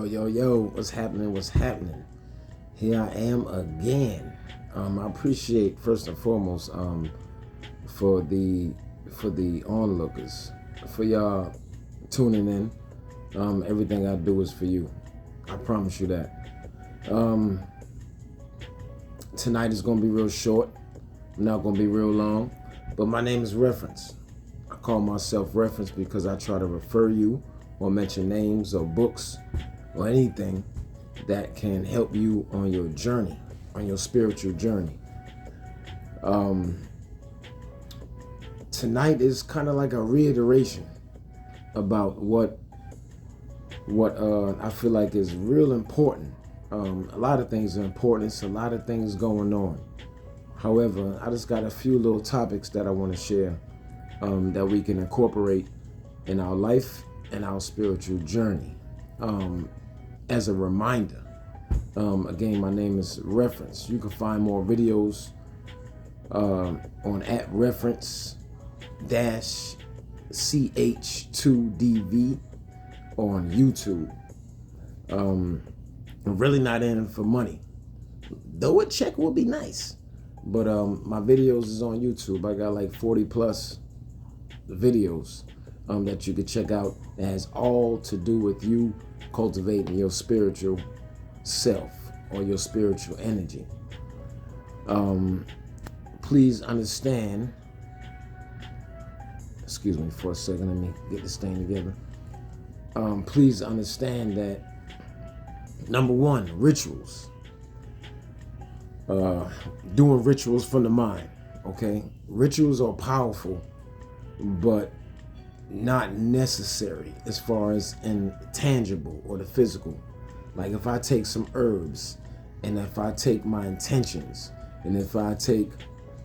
Yo, what's happening? What's happening? Here I am again. I appreciate first and foremost for the onlookers, for y'all tuning in. Everything I do is for you. I promise you that. Tonight is gonna be real short. I'm not gonna be real long. But my name is Reference. I call myself Reference because I try to refer you or mention names or books or anything that can help you on your journey, on your spiritual journey. Tonight is kind of like a reiteration about what I feel like is real important. A lot of things are important. It's a lot of things going on. However, I just got a few little topics that I want to share that we can incorporate in our life and our spiritual journey. As a reminder, again, my name is Reference. You can find more videos on @reference-ch2dv on YouTube. I'm really not in for money, though a check would be nice. But my videos is on YouTube. I got like 40 plus videos that you could check out. That has all to do with you cultivating your spiritual self or your spiritual energy. Please understand. Excuse me for a second. Let me get this thing together. Please understand that number one, rituals. Doing rituals from the mind. Okay, rituals are powerful, but not necessary as far as intangible or the physical. Like if I take some herbs, and if I take my intentions, and if I take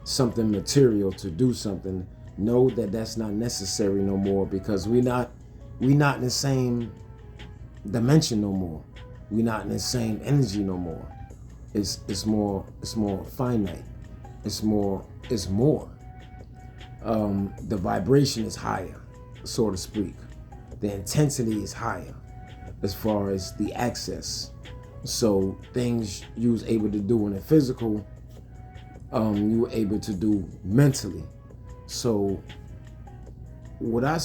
something material to do something, know that that's not necessary no more, because we not in the same dimension no more. We not in the same energy no more. It's more finite. It's more. The vibration is higher, so to speak. The intensity is higher as far as the access. So things you was able to do in the physical, you were able to do mentally. So what I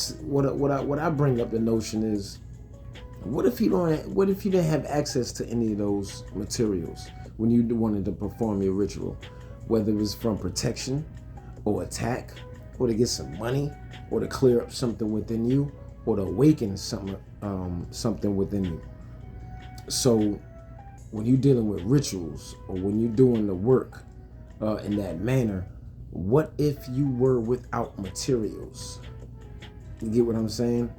bring up the notion is, what if you didn't have access to any of those materials when you wanted to perform your ritual, whether it was from protection or attack, or to get some money, or to clear up something within you, or to awaken something within you. So when you're dealing with rituals, or when you're doing the work in that manner, what if you were without materials? You get what I'm saying?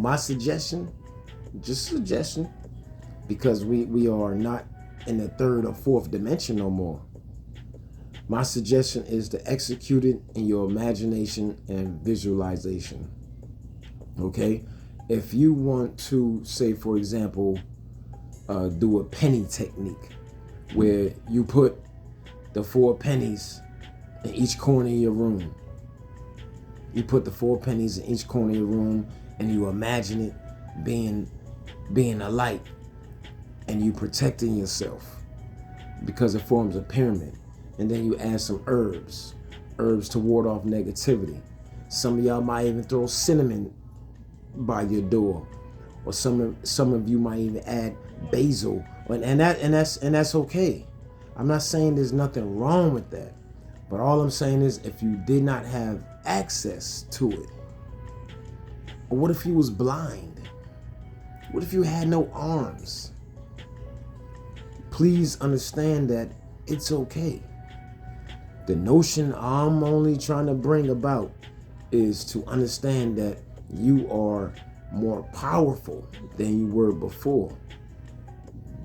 My suggestion, because we are not in the third or fourth dimension no more. My suggestion is to execute it in your imagination and visualization. Okay? If you want to, say, for example, do a penny technique, where you put the 4 pennies in each corner of your room. You put the 4 pennies in each corner of your room, and you imagine it being a light, and you protecting yourself because it forms a pyramid. And then you add some herbs to ward off negativity. Some of y'all might even throw cinnamon by your door, or some of you might even add basil, and that's okay. I'm not saying there's nothing wrong with that, but all I'm saying is, if you did not have access to it, or what if you was blind? What if you had no arms? Please understand that it's okay. The notion I'm only trying to bring about is to understand that you are more powerful than you were before.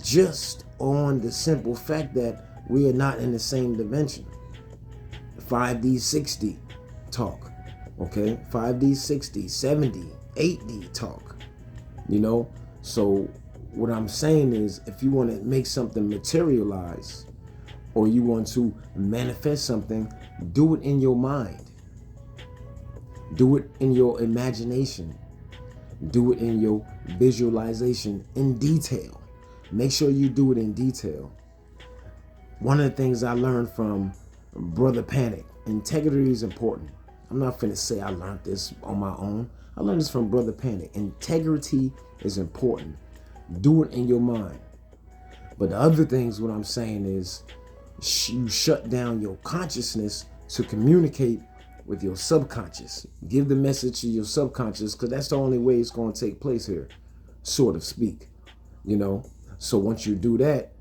Just on the simple fact that we are not in the same dimension. 5D, 6D talk. Okay? 5D, 60, 70, 8D talk. So what I'm saying is, if you want to make something materialize, or you want to manifest something, do it in your mind. Do it in your imagination. Do it in your visualization in detail. Make sure you do it in detail. One of the things I learned from Brother Panic, integrity is important. I'm not finna say I learned this on my own. I learned this from Brother Panic. Integrity is important. Do it in your mind. But the other things, what I'm saying is, you shut down your consciousness to communicate with your subconscious. Give the message to your subconscious, because that's the only way it's going to take place here, so to speak. So once you do that,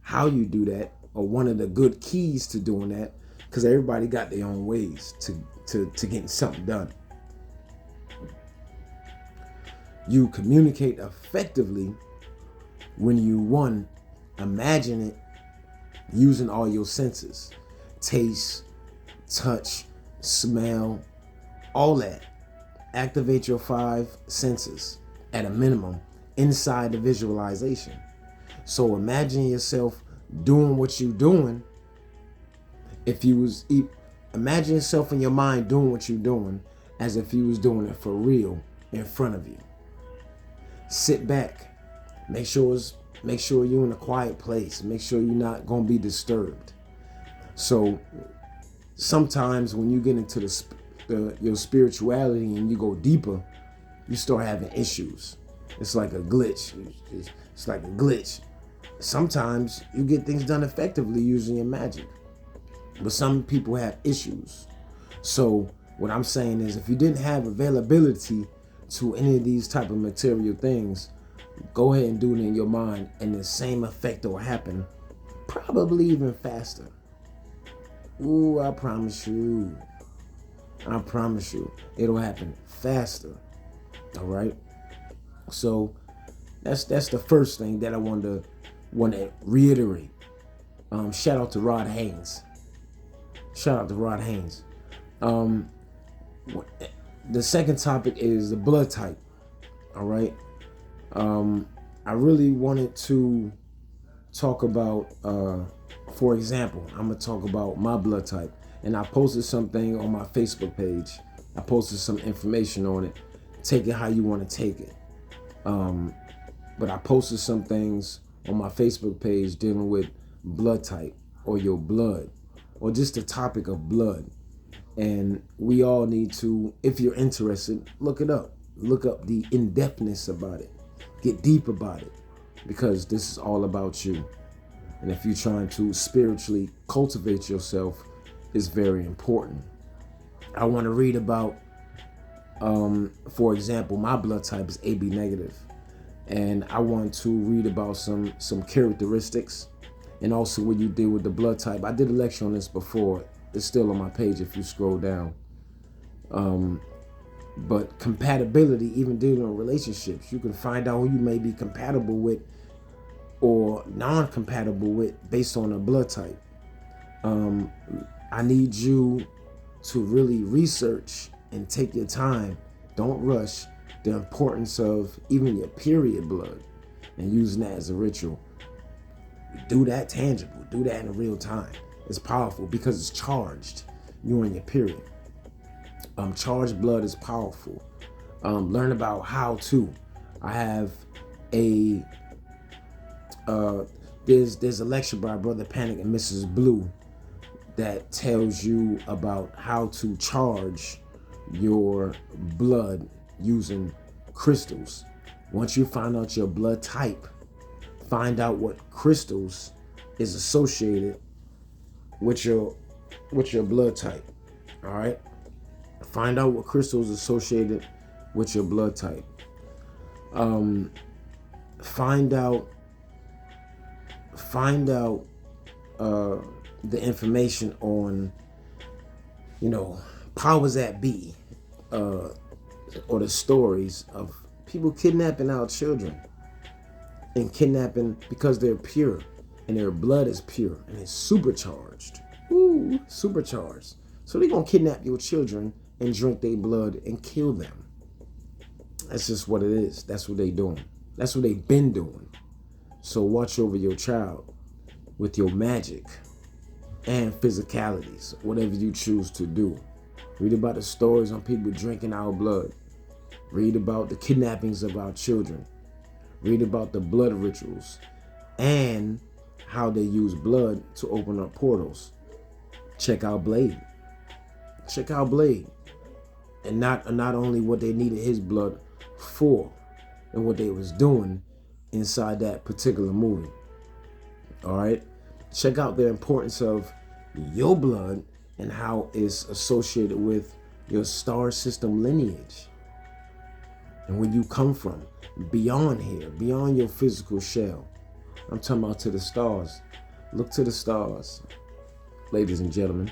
how you do that, or one of the good keys to doing that, because everybody got their own ways to getting something done. You communicate effectively when you, one, imagine it using all your senses: taste, touch, smell, all that. Activate your 5 senses at a minimum inside the visualization. So imagine yourself doing what you're doing. Imagine yourself in your mind doing what you're doing as if you was doing it for real in front of you. Sit back. Make sure you're in a quiet place. Make sure you're not going to be disturbed. So sometimes when you get into your spirituality and you go deeper, you start having issues. It's like a glitch. It's like a glitch. Sometimes you get things done effectively using your magic, but some people have issues. So what I'm saying is, if you didn't have availability to any of these type of material things, go ahead and do it in your mind, and the same effect will happen, probably even faster. Ooh, I promise you, it'll happen faster. All right. So that's the first thing that I want to reiterate. Shout out to Rod Haynes. The second topic is the blood type. All right. I really wanted to talk about, for example, I'm going to talk about my blood type. And I posted something on my Facebook page. I posted some information on it. Take it how you want to take it. But I posted some things on my Facebook page dealing with blood type, or your blood, or just the topic of blood. And we all need to, if you're interested, look it up. Look up the in-depthness about it. Get deep about it, because this is all about you. And if you're trying to spiritually cultivate yourself, it's very important. I want to read about, for example, my blood type is AB negative. And I want to read about some characteristics, and also what you deal with the blood type. I did a lecture on this before. It's still on my page if you scroll down. But compatibility, even dealing with relationships, you can find out who you may be compatible with or non-compatible with based on a blood type. I need you to really research and take your time. Don't rush the importance of even your period blood and using that as a ritual. Do that tangible. Do that in real time. It's powerful because it's charged. You're in your period. Charged blood is powerful. Learn about how to. I have there's a lecture by Brother Panic and Mrs. Blue that tells you about how to charge your blood using crystals. Once you find out your blood type, find out what crystals is associated with your blood type. All right. Find out what crystals associated with your blood type. Find out the information on, powers that be, or the stories of people kidnapping our children and kidnapping because they're pure and their blood is pure and it's supercharged. Ooh, supercharged. So they're going to kidnap your children and drink their blood and kill them. That's just what it is. That's what they're doing. That's what they've been doing. So watch over your child with your magic and physicalities, whatever you choose to do. Read about the stories on people drinking our blood. Read about the kidnappings of our children. Read about the blood rituals and how they use blood to open up portals. Check out Blade. Check out Blade. And not only what they needed his blood for and what they was doing inside that particular movie. All right. Check out the importance of your blood and how it's associated with your star system lineage and where you come from, beyond here, beyond your physical shell. I'm talking about to the stars. Look to the stars, ladies and gentlemen,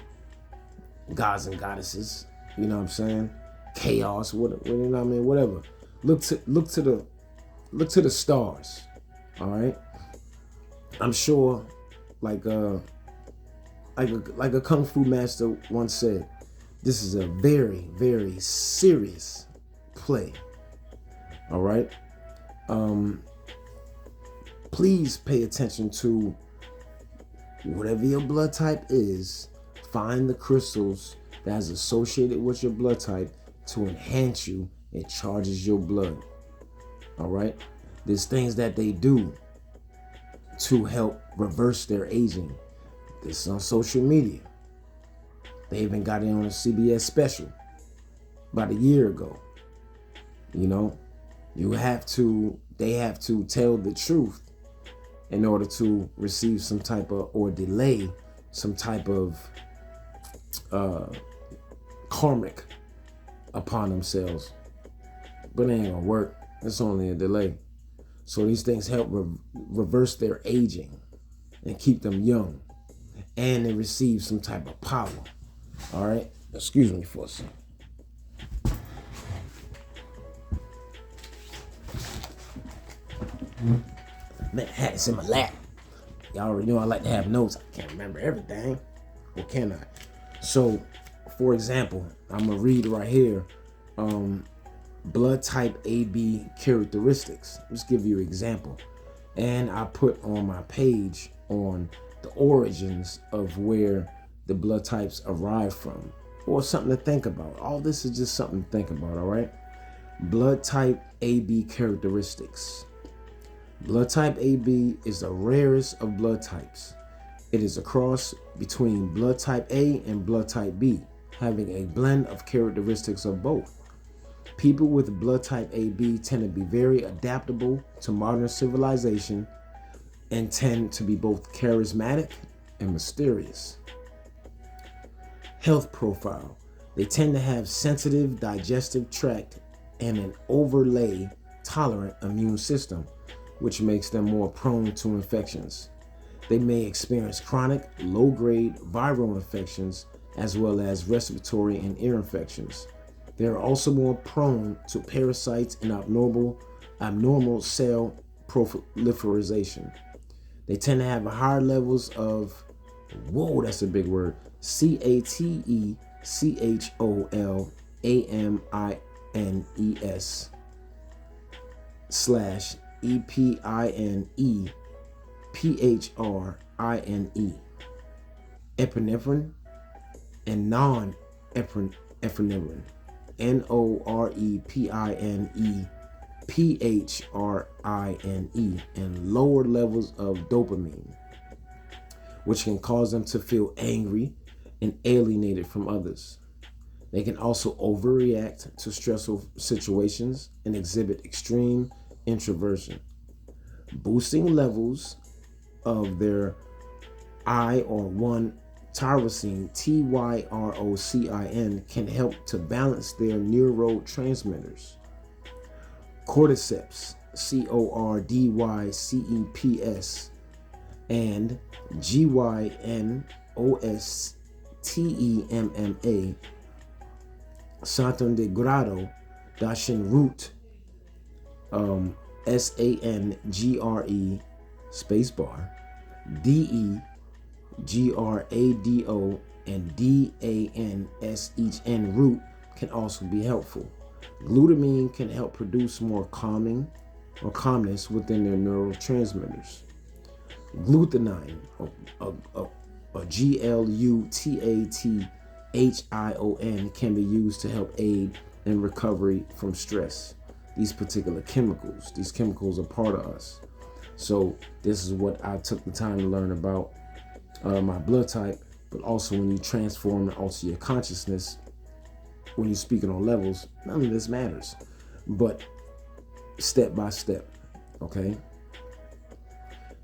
gods and goddesses. You know what I'm saying? Chaos, what you know what I mean? Whatever. Look to the stars. All right. I'm sure, like a kung fu master once said, this is a very, very serious play. All right. Please pay attention to whatever your blood type is. Find the crystals that's associated with your blood type to enhance you. It charges your blood. All right. There's things that they do to help reverse their aging. This is on social media. They even got it on a CBS special about a year ago. You know, they have to tell the truth in order to receive some type of, or delay some type of karmic upon themselves. But it ain't gonna work. It's only a delay. So these things help reverse their aging and keep them young. And they receive some type of power. All right? Excuse me for a second. Man, I had this in my lap. Y'all already know I like to have notes. I can't remember everything. Or can I? So, for example, I'm going to read right here. Blood type AB characteristics. Just give you an example. And I put on my page on the origins of where the blood types arrive from, or something to think about. All this is just something to think about, all right? Blood type AB characteristics. Blood type AB is the rarest of blood types. It is a cross between blood type A and blood type B, having a blend of characteristics of both. People with blood type AB tend to be very adaptable to modern civilization and tend to be both charismatic and mysterious. Health profile. They tend to have sensitive digestive tract and an overlay tolerant immune system, which makes them more prone to infections. They may experience chronic, low-grade viral infections as well as respiratory and ear infections. They are also more prone to parasites and abnormal cell proliferation. They tend to have higher levels of, whoa, that's a big word, CATECHOLAMINES /EPINEPHRINE, epinephrine and non-epinephrine, NOREPINEPHRINE, and lower levels of dopamine, which can cause them to feel angry and alienated from others. They can also overreact to stressful situations and exhibit extreme introversion. Boosting levels of their I or 1-tyrosine, TYROCIN, can help to balance their neurotransmitters. Cordyceps, CORDYCEPS, and GYNOSTEMMA, Santardegrado, Dashinroot, SANGRE, spacebar, DEGRADO, and DANS, each N root, can also be helpful. Glutamine can help produce more calmness within their neurotransmitters. Glutathione, or GLUTATHION, can be used to help aid and recovery from stress. These chemicals are part of us. So this is what I took the time to learn about my blood type, but also when you transform and alter your consciousness, when you're speaking on levels, none of this matters, but step by step, okay?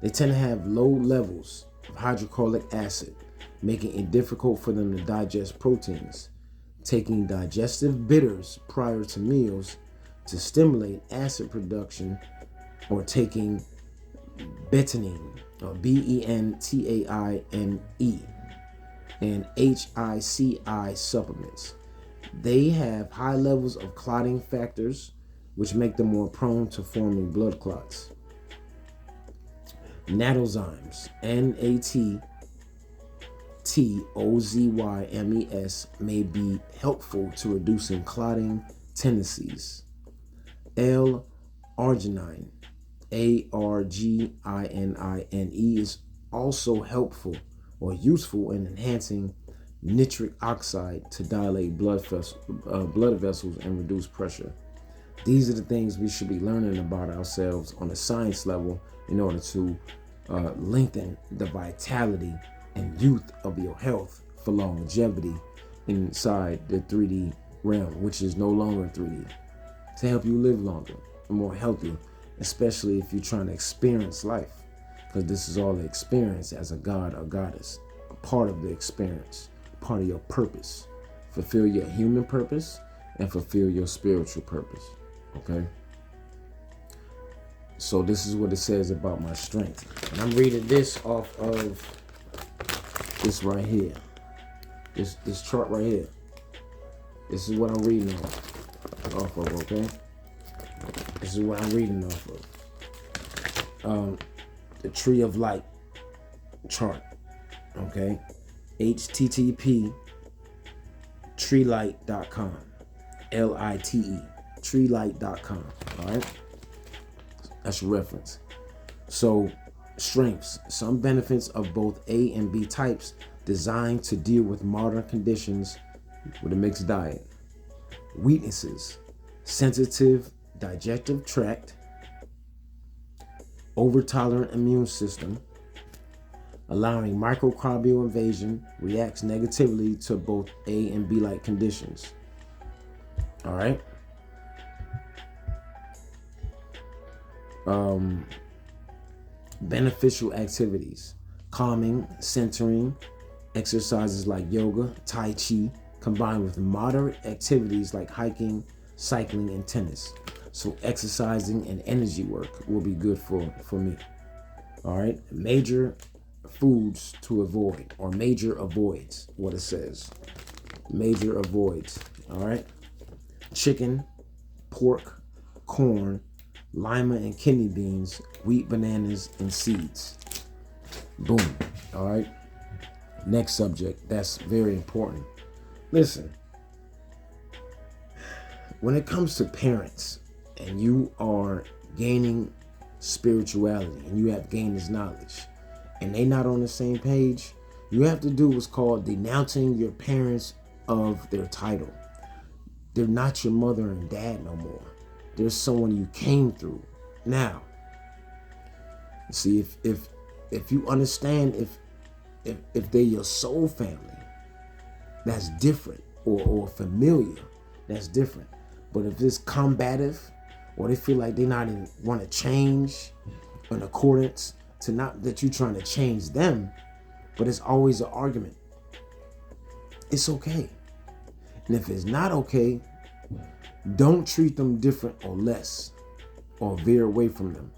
They tend to have low levels of hydrochloric acid, making it difficult for them to digest proteins. Taking digestive bitters prior to meals to stimulate acid production, or taking betaine, or BENTAINE, and HICI supplements. They have high levels of clotting factors, which make them more prone to forming blood clots. Natozymes, NATOZYMES, may be helpful to reducing clotting tendencies. L-arginine, ARGININE, is also helpful or useful in enhancing nitric oxide to dilate blood vessels and reduce pressure. These are the things we should be learning about ourselves on a science level in order to lengthen the vitality and youth of your health for longevity inside the 3D realm, which is no longer 3D, to help you live longer and more healthy, especially if you're trying to experience life, because this is all the experience as a god or goddess, a part of the experience, part of your purpose. Fulfill your human purpose and fulfill your spiritual purpose, okay? So this is what it says about my strength. And I'm reading this off of this right here. This chart right here. This is what I'm reading off of, okay? This is what I'm reading off of. The Tree of Light chart, okay? http treelight.com, LITE, treelight.com, all right? That's your reference. So, strengths, some benefits of both A and B types designed to deal with modern conditions with a mixed diet. Weaknesses, sensitive digestive tract, over-tolerant immune system, allowing microbial invasion, reacts negatively to both A and B-like conditions. All right. Beneficial activities, calming, centering, exercises like yoga, tai chi, combined with moderate activities like hiking, cycling, and tennis. So exercising and energy work will be good for me. All right. Major foods to avoid, or major avoids, what it says. Major avoids. All right. Chicken, pork, corn, lima and kidney beans, wheat, bananas, and seeds. Boom. All right. Next subject. That's very important. Listen, when it comes to parents and you are gaining spirituality and you have gained this knowledge and they not on the same page, you have to do what's called denouncing your parents of their title. They're not your mother and dad no more. There's someone you came through. Now, see, if you understand, if they're your soul family, that's different, or familiar, that's different. But if it's combative, or they feel like they not want to change in accordance to, not that you're trying to change them, but it's always an argument, it's okay. And if it's not okay, don't treat them different or less, or veer away from them.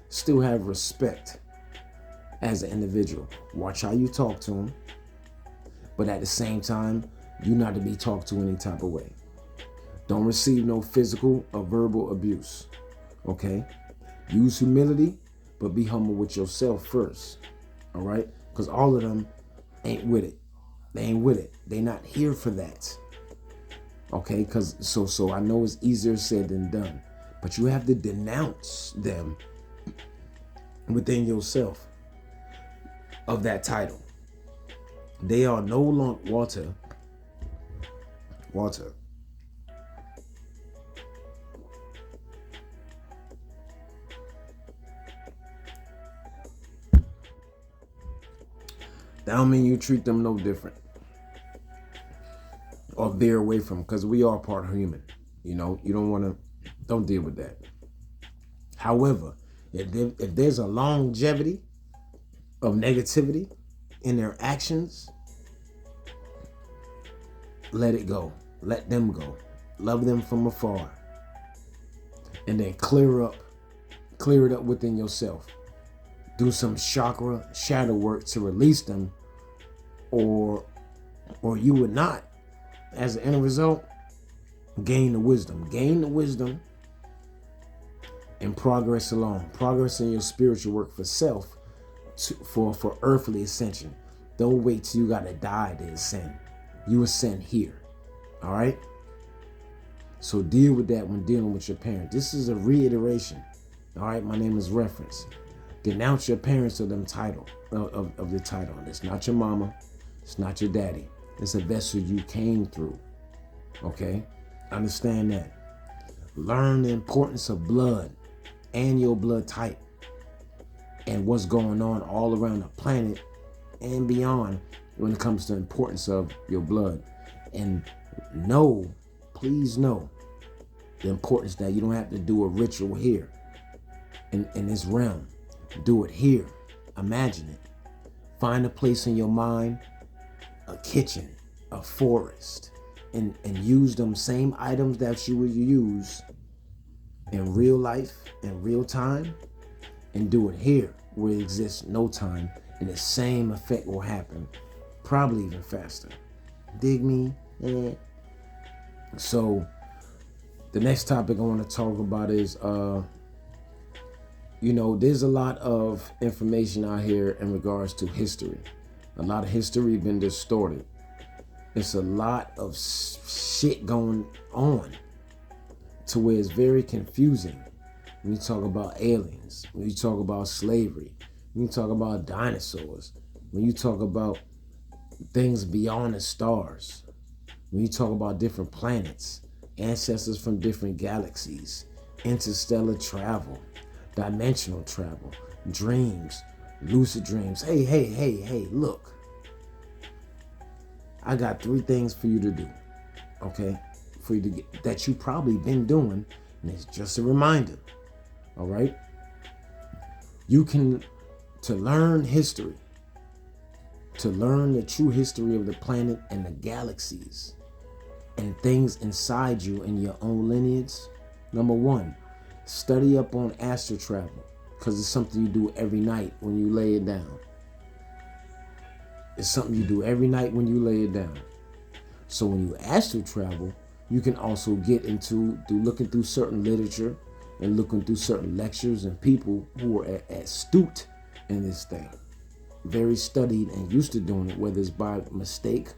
Still have respect as an individual. Watch how you talk to them, but at the same time, you're not to be talked to any type of way. Don't receive no physical or verbal abuse, okay? Use humility, but be humble with yourself first, all right? Because all of them ain't with it. They ain't with it. They not here for that. Okay, because so I know it's easier said than done, but you have to denounce them within yourself of that title. They are no longer Walter. That don't mean you treat them no different or veer away from them, because we are part of human. You know, you don't deal with that. However, if there's a longevity of negativity in their actions, let it go. Let them go. Love them from afar. And then clear it up within yourself. Do some chakra shadow work to release them, or you would not, as an end result, gain the wisdom. Gain the wisdom and progress along. Progress in your spiritual work for self, for earthly ascension. Don't wait till you gotta die to ascend. You ascend here. All right? So deal with that when dealing with your parents. This is a reiteration. All right, my name is Reference. Denounce your parents of them title, of the title. It's not your mama. It's not your daddy. It's a vessel you came through. Okay? Understand that. Learn the importance of blood and your blood type and what's going on all around the planet and beyond when it comes to the importance of your blood. And know, please know, the importance that you don't have to do a ritual here in this realm. Do it here. Imagine it. Find a place in your mind, a kitchen, a forest, and use them same items that you would use in real life, in real time, and do it here where it exists no time, and the same effect will happen, probably even faster. Dig me? So the next topic I want to talk about is there's a lot of information out here in regards to history. A lot of history been distorted. It's a lot of shit going on to where it's very confusing. When you talk about aliens, when you talk about slavery, when you talk about dinosaurs, when you talk about things beyond the stars, when you talk about different planets, ancestors from different galaxies, interstellar travel, dimensional travel, dreams, lucid dreams. Hey, look. I got 3 things for you to do, okay? For you to get, that you probably been doing, and it's just a reminder, all right? To learn history, to learn the true history of the planet and the galaxies and things inside you and your own lineage. Number 1, study up on astral travel, because it's something you do every night when you lay it down. It's something you do every night when you lay it down. So when you astral travel, you can also get into looking through certain literature and looking through certain lectures and people who are astute in this thing, very studied and used to doing it, whether it's by mistake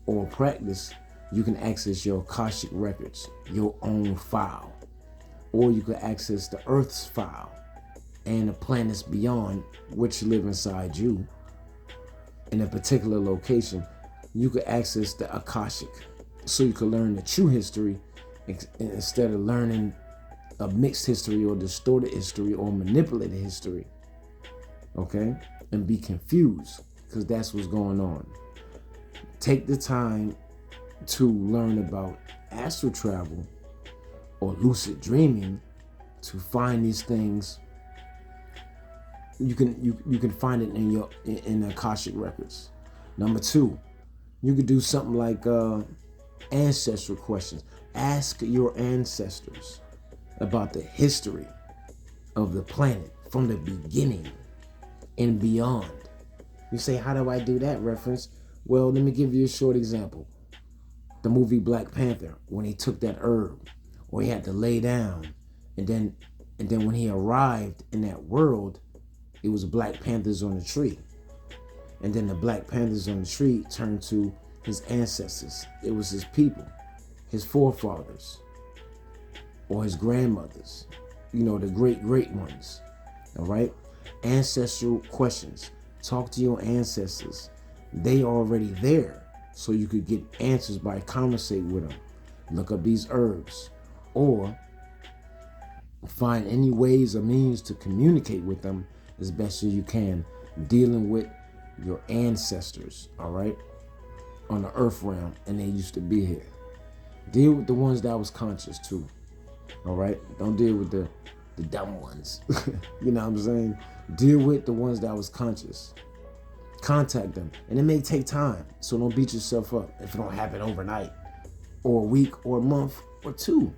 or practice. You can access your Akashic records, your own file, or you can access the Earth's file and the planets beyond which live inside you. In a particular location, you can access the Akashic, so you can learn the true history instead of learning a mixed history or distorted history or manipulated history, okay? And be confused, because that's what's going on. Take the time to learn about astral travel or lucid dreaming to find these things. You can find it in the Akashic records. Number 2, you could do something like ancestral questions. Ask your ancestors about the history of the planet from the beginning and beyond. You say, how do I do that, Reference? Well, let me give you a short example. The movie Black Panther, when he took that herb, or he had to lay down, and then when he arrived in that world, it was Black Panthers on the tree. And then the Black Panthers on the tree turned to his ancestors. It was his people, his forefathers, or his grandmothers, the great ones, all right? Ancestral questions. Talk to your ancestors. They are already there, so you could get answers by conversating with them. Look up these herbs, or find any ways or means to communicate with them as best as you can, dealing with your ancestors, all right, on the earth realm, and they used to be here. Deal with the ones that was conscious too, all right? Don't deal with the dumb ones. You know what I'm saying? Deal with the ones that was conscious. Contact them, and it may take time, so don't beat yourself up if it don't happen overnight, or a week, or a month, or 2.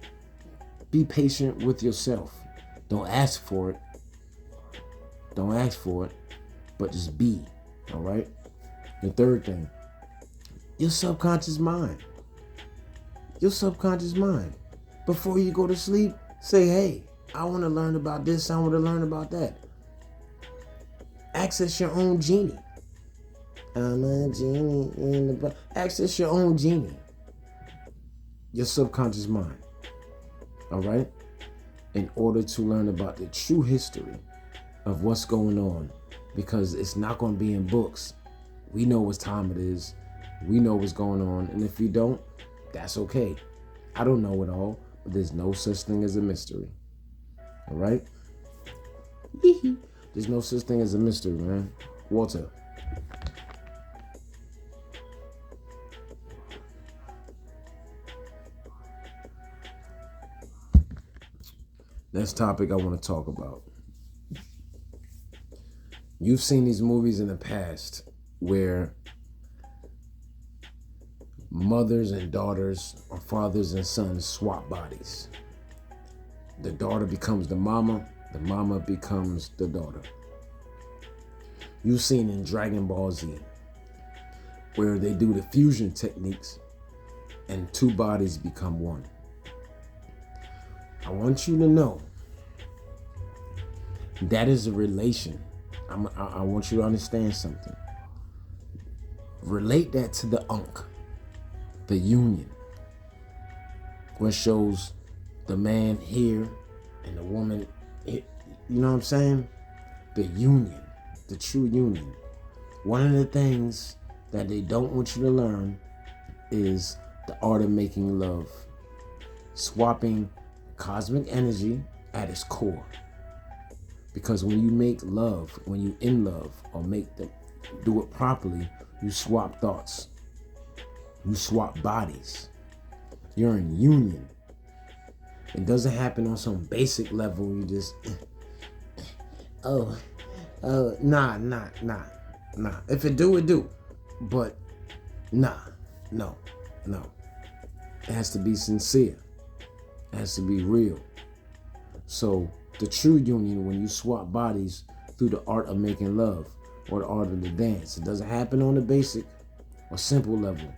Be patient with yourself. Don't ask for it. Don't ask for it, but just be, all right? The third thing, your subconscious mind. Your subconscious mind. Before you go to sleep, say, hey, I want to learn about this, I want to learn about that. Access your own genie. I'm a genie in the... Access your own genie. Your subconscious mind. All right? In order to learn about the true history of what's going on. Because it's not going to be in books. We know what time it is. We know what's going on. And if you don't, that's okay. I don't know it all. But there's no such thing as a mystery. All right? There's no such thing as a mystery, man. Walter. Next topic I want to talk about. You've seen these movies in the past where mothers and daughters or fathers and sons swap bodies. The daughter becomes the mama becomes the daughter. You've seen in Dragon Ball Z where they do the fusion techniques and 2 bodies become 1. I want you to know that is a relation. I want you to understand something. Relate that to the Ankh, the union, which shows the man here and the woman, you know what I'm saying? The union, the true union. One of the things that they don't want you to learn is the art of making love. Swapping cosmic energy at its core. Because when you make love, when you in love, or do it properly, you swap thoughts. You swap bodies. You're in union. It doesn't happen on some basic level. You just, nah. If it do, it do. But no. It has to be sincere. It has to be real. So the true union, when you swap bodies through the art of making love or the art of the dance, it doesn't happen on the basic or simple level.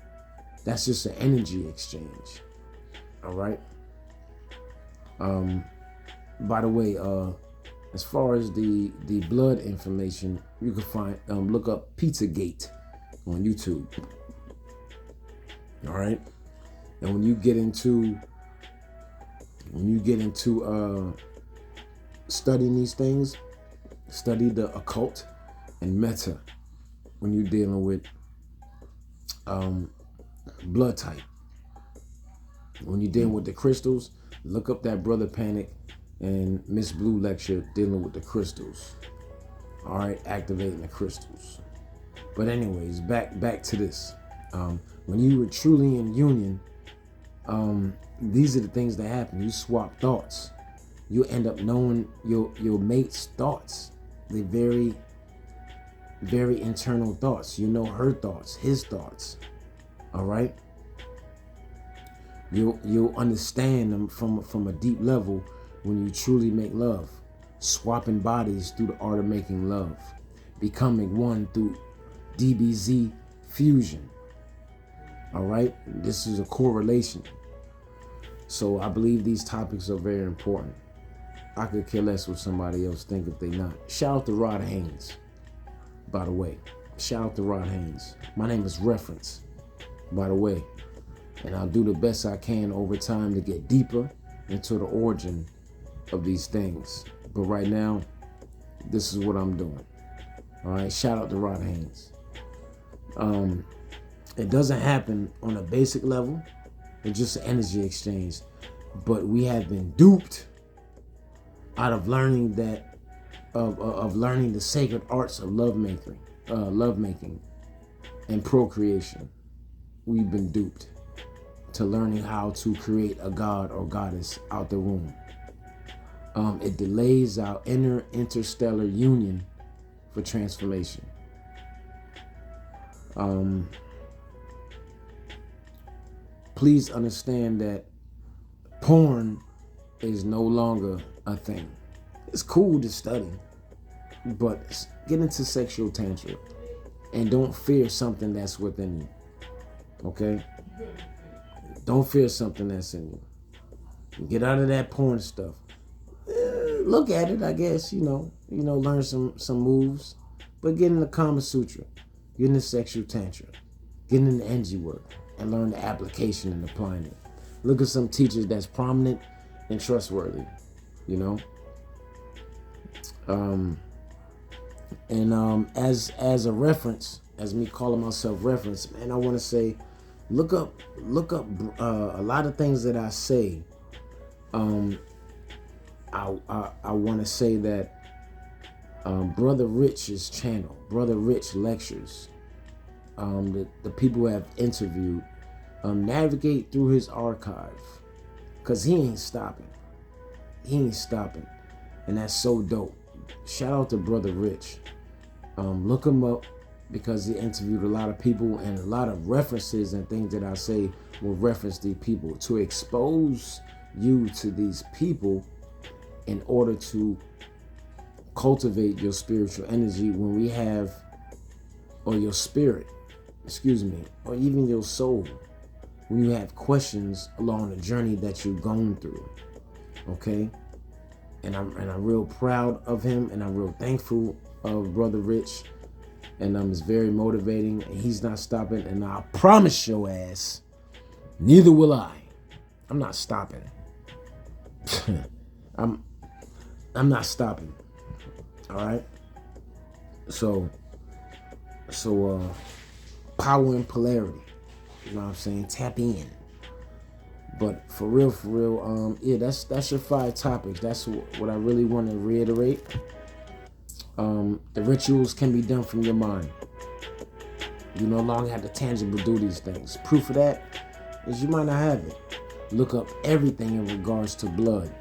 That's just an energy exchange. All right. By the way, as far as the blood information, you can find look up Pizzagate on YouTube. All right. And when you get into studying these things, study the occult and meta when you're dealing with blood type. When you're dealing with the crystals, look up that Brother Panic and Miss Blue lecture dealing with the crystals. All right, activating the crystals. But anyways, back to this. When you were truly in union, these are the things that happen. You swap thoughts. You end up knowing your mate's thoughts. They're very, very internal thoughts. You know her thoughts, his thoughts. All right. You'll understand them from a deep level when you truly make love. Swapping bodies through the art of making love. Becoming one through DBZ fusion. All right. This is a correlation. So I believe these topics are very important. I could care less what somebody else think if they not. Shout out to Rod Haynes, by the way. Shout out to Rod Haynes. My name is Reference, by the way. And I'll do the best I can over time to get deeper into the origin of these things. But right now, this is what I'm doing. All right, shout out to Rod Haynes. It doesn't happen on a basic level. It's just an energy exchange. But we have been duped out of learning of learning the sacred arts of lovemaking. lovemaking, and procreation. We've been duped to learning how to create a god or goddess out the womb. It delays our interstellar union for transformation. Please understand that porn is no longer a thing. It's cool to study, but get into sexual tantra and don't fear something that's within you. Okay? Don't fear something that's in you. Get out of that porn stuff. Look at it, I guess, learn some moves, but get in the Kama Sutra, get in the sexual tantra, get in the energy work, and learn the application and applying it. Look at some teachers that's prominent and trustworthy, as a reference, as me calling myself reference, man, I want to say, look up a lot of things that I say. I want to say that Brother Rich's channel, Brother Rich Lectures, the people who have interviewed, navigate through his archive, because he ain't stopping. And that's so dope. Shout out to Brother Rich. Look him up, because he interviewed a lot of people, and a lot of references and things that I say will reference these people to expose you to these people in order to cultivate your spiritual energy when we have, or your spirit, or even your soul, when you have questions along the journey that you've gone through. Okay? And I'm real proud of him, and I'm real thankful of Brother Rich, and it's very motivating, and he's not stopping, and I promise your ass, neither will I. I'm not stopping. I'm not stopping. All right. So power and polarity. You know what I'm saying? Tap in. But for real, yeah, that's your 5 topics. That's what I really want to reiterate. The rituals can be done from your mind. You no longer have to tangibly do these things. Proof of that is you might not have it. Look up everything in regards to blood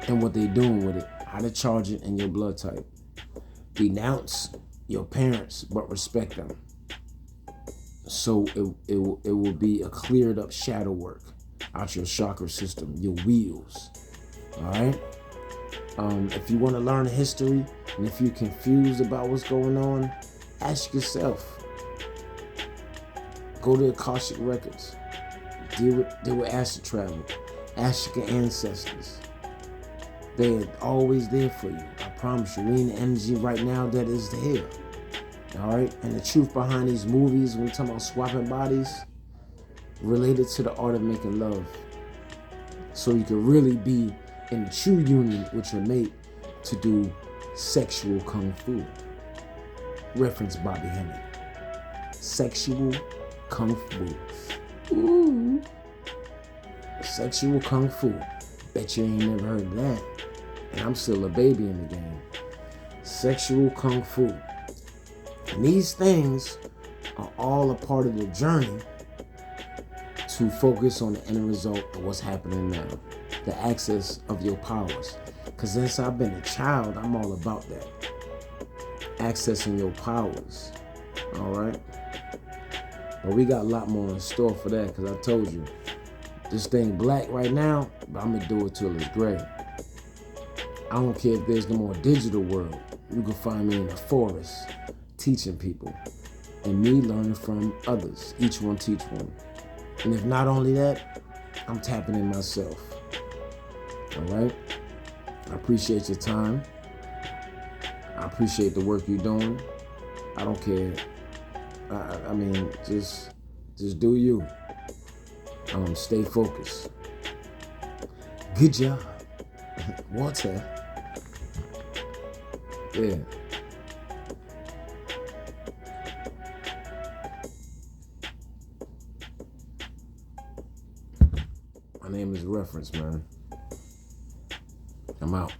and what they're doing with it, how to charge it, and your blood type. Denounce your parents, but respect them. So it will be a cleared up shadow work out your chakra system, your wheels. All right. If you want to learn history, and if you're confused about what's going on, ask yourself. Go to Akashic Records. Deal with astral travel. Ask your ancestors. They're always there for you. I promise you. We in the energy right now that is there. All right? And the truth behind these movies, when we're talking about swapping bodies, related to the art of making love. So you can really be in the true union with your mate to do sexual kung fu. Reference Bobby Hemming. Sexual kung fu. Ooh. Sexual kung fu. Bet you ain't never heard of that. And I'm still a baby in the game. Sexual kung fu. And these things are all a part of the journey to focus on the end result of what's happening now. The access of your powers. Because since I've been a child, I'm all about that. Accessing your powers. Alright? But we got a lot more in store for that, because I told you, this thing black right now, but I'm going to do it till it's gray. I don't care if there's no more digital world. You can find me in the forest, teaching people. And me learning from others. Each one teach one. And if not only that, I'm tapping in myself. Alright? I appreciate your time. I appreciate the work you're doing. I don't care. I mean, just do you. Stay focused. Good job. Water. Yeah. My name is Reference, man. I'm out.